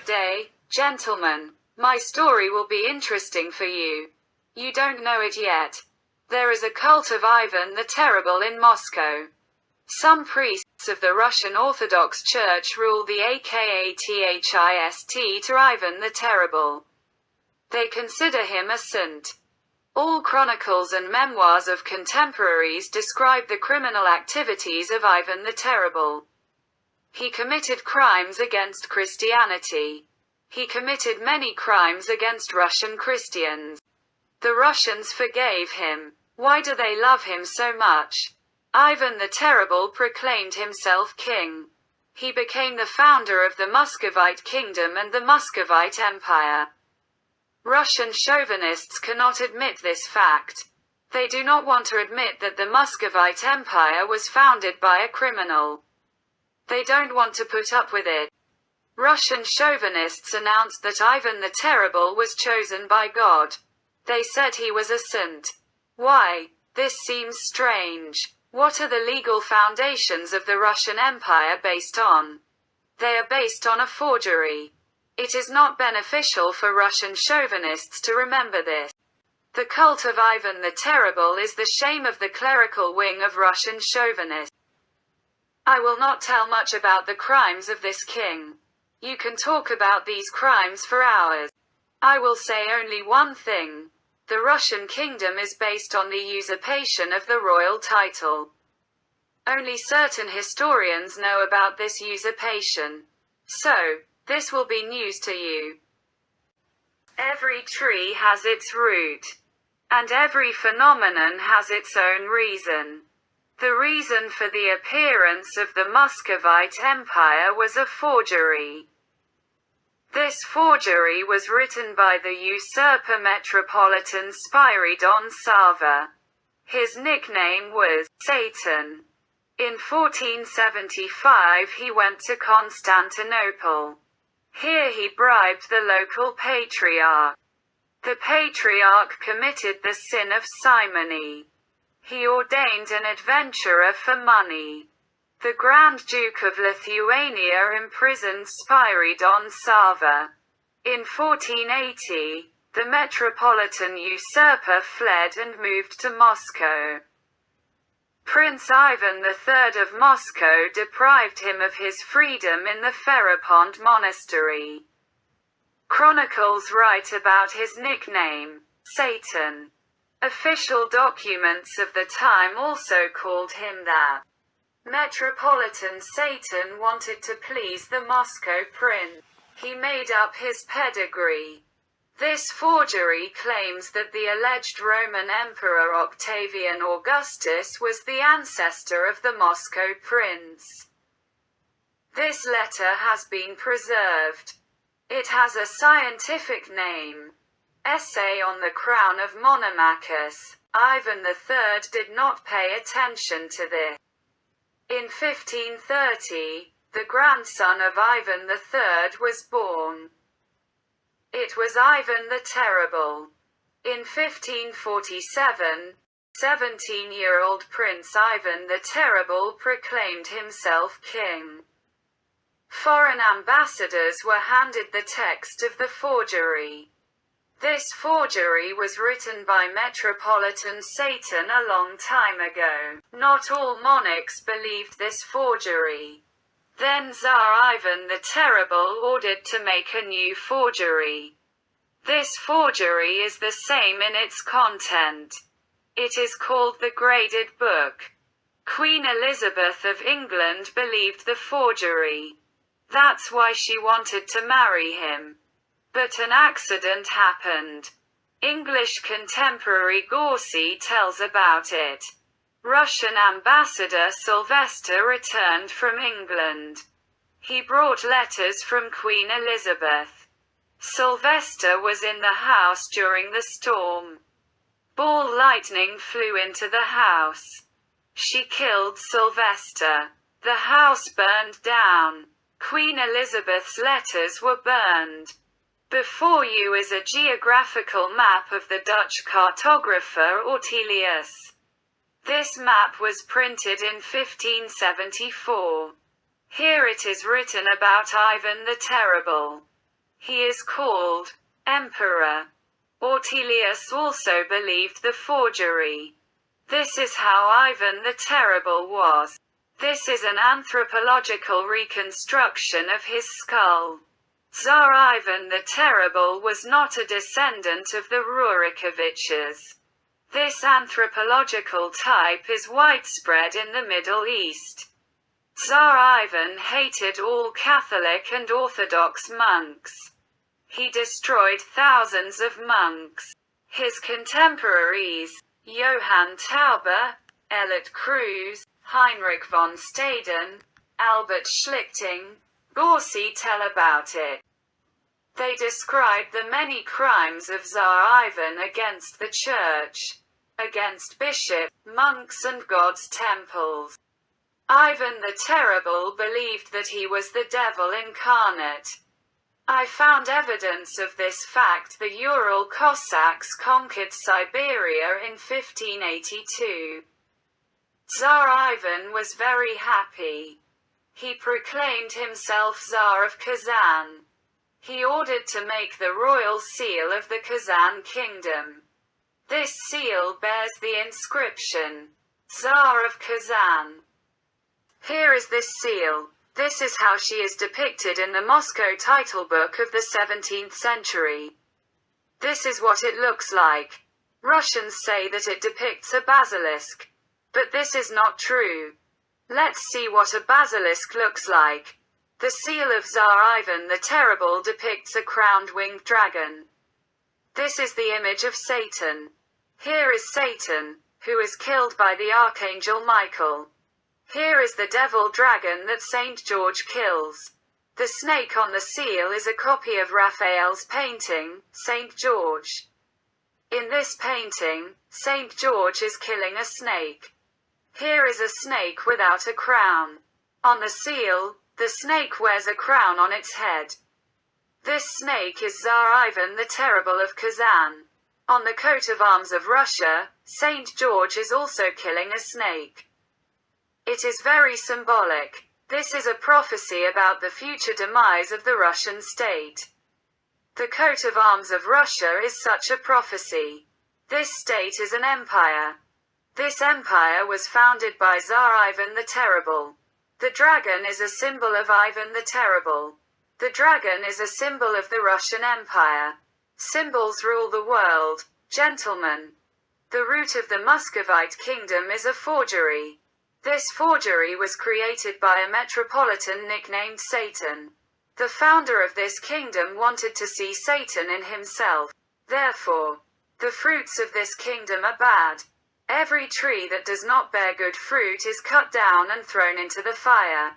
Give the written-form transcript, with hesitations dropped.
Good day, gentlemen. My story will be interesting for you. You don't know it yet. There is a cult of Ivan the Terrible in Moscow. Some priests of the Russian Orthodox Church rule the AKATHIST to Ivan the Terrible. They consider him a saint. All chronicles and memoirs of contemporaries describe the criminal activities of Ivan the Terrible. He committed crimes against Christianity. He committed many crimes against Russian Christians. The Russians forgave him. Why do they love him so much? Ivan the Terrible proclaimed himself king. He became the founder of the Muscovite kingdom and the Muscovite Empire. Russian chauvinists cannot admit this fact. They do not want to admit that the Muscovite Empire was founded by a criminal. They don't want to put up with it. Russian chauvinists announced that Ivan the Terrible was chosen by God. They said he was a saint. Why? This seems strange. What are the legal foundations of the Russian Empire based on? They are based on a forgery. It is not beneficial for Russian chauvinists to remember this. The cult of Ivan the Terrible is the shame of the clerical wing of Russian chauvinists. I will not tell much about the crimes of this king. You can talk about these crimes for hours. I will say only one thing. The Russian kingdom is based on the usurpation of the royal title. Only certain historians know about this usurpation. So, this will be news to you. Every tree has its root. And every phenomenon has its own reason. The reason for the appearance of the Muscovite Empire was a forgery. This forgery was written by the usurper Metropolitan Spiridon Sava. His nickname was Satan. In 1475 he went to Constantinople. Here he bribed the local patriarch. The patriarch committed the sin of simony. He ordained an adventurer for money. The Grand Duke of Lithuania imprisoned Spiridon Sava. In 1480, the metropolitan usurper fled and moved to Moscow. Prince Ivan III of Moscow deprived him of his freedom in the Ferapont monastery. Chronicles write about his nickname, Satan. Official documents of the time also called him that. Metropolitan Satan wanted to please the Moscow prince. He made up his pedigree. This forgery claims that the alleged Roman Emperor Octavian Augustus was the ancestor of the Moscow prince. This letter has been preserved. It has a scientific name. Essay on the Crown of Monomachus. Ivan III did not pay attention to this. In 1530, the grandson of Ivan III was born. It was Ivan the Terrible. In 1547, 17-year-old Prince Ivan the Terrible proclaimed himself king. Foreign ambassadors were handed the text of the forgery. This forgery was written by Metropolitan Satan a long time ago. Not all monarchs believed this forgery. Then Tsar Ivan the Terrible ordered to make a new forgery. This forgery is the same in its content. It is called the Graded Book. Queen Elizabeth of England believed the forgery. That's why she wanted to marry him. But an accident happened. English contemporary Gorsey tells about it. Russian ambassador Sylvester returned from England. He brought letters from Queen Elizabeth. Sylvester was in the house during the storm. Ball lightning flew into the house. She killed Sylvester. The house burned down. Queen Elizabeth's letters were burned. Before you is a geographical map of the Dutch cartographer Ortelius. This map was printed in 1574. Here it is written about Ivan the Terrible. He is called Emperor. Ortelius also believed the forgery. This is how Ivan the Terrible was. This is an anthropological reconstruction of his skull. Tsar Ivan the Terrible was not a descendant of the Rurikoviches. This anthropological type is widespread in the Middle East. Tsar Ivan hated all Catholic and Orthodox monks. He destroyed thousands of monks. His contemporaries, Johann Tauber, Elliot Cruz, Heinrich von Staden, Albert Schlichting, Gorsi tell about it. They describe the many crimes of Tsar Ivan against the church, against bishops, monks and God's temples. Ivan the Terrible believed that he was the devil incarnate. I found evidence of this fact. The Ural Cossacks conquered Siberia in 1582. Tsar Ivan was very happy. He proclaimed himself Tsar of Kazan. He ordered to make the royal seal of the Kazan kingdom. This seal bears the inscription, Tsar of Kazan. Here is this seal. This is how she is depicted in the Moscow title book of the 17th century. This is what it looks like. Russians say that it depicts a basilisk. But this is not true. Let's see what a basilisk looks like. The seal of Tsar Ivan the Terrible depicts a crowned winged dragon. This is the image of Satan. Here is Satan, who is killed by the Archangel Michael. Here is the devil dragon that Saint George kills. The snake on the seal is a copy of Raphael's painting, Saint George. In this painting, Saint George is killing a snake. Here is a snake without a crown. On the seal, the snake wears a crown on its head. This snake is Tsar Ivan the Terrible of Kazan. On the coat of arms of Russia, Saint George is also killing a snake. It is very symbolic. This is a prophecy about the future demise of the Russian state. The coat of arms of Russia is such a prophecy. This state is an empire. This empire was founded by Tsar Ivan the Terrible. The dragon is a symbol of Ivan the Terrible. The dragon is a symbol of the Russian Empire. Symbols rule the world, gentlemen. The root of the Muscovite kingdom is a forgery. This forgery was created by a metropolitan nicknamed Satan. The founder of this kingdom wanted to see Satan in himself. Therefore, the fruits of this kingdom are bad. Every tree that does not bear good fruit is cut down and thrown into the fire.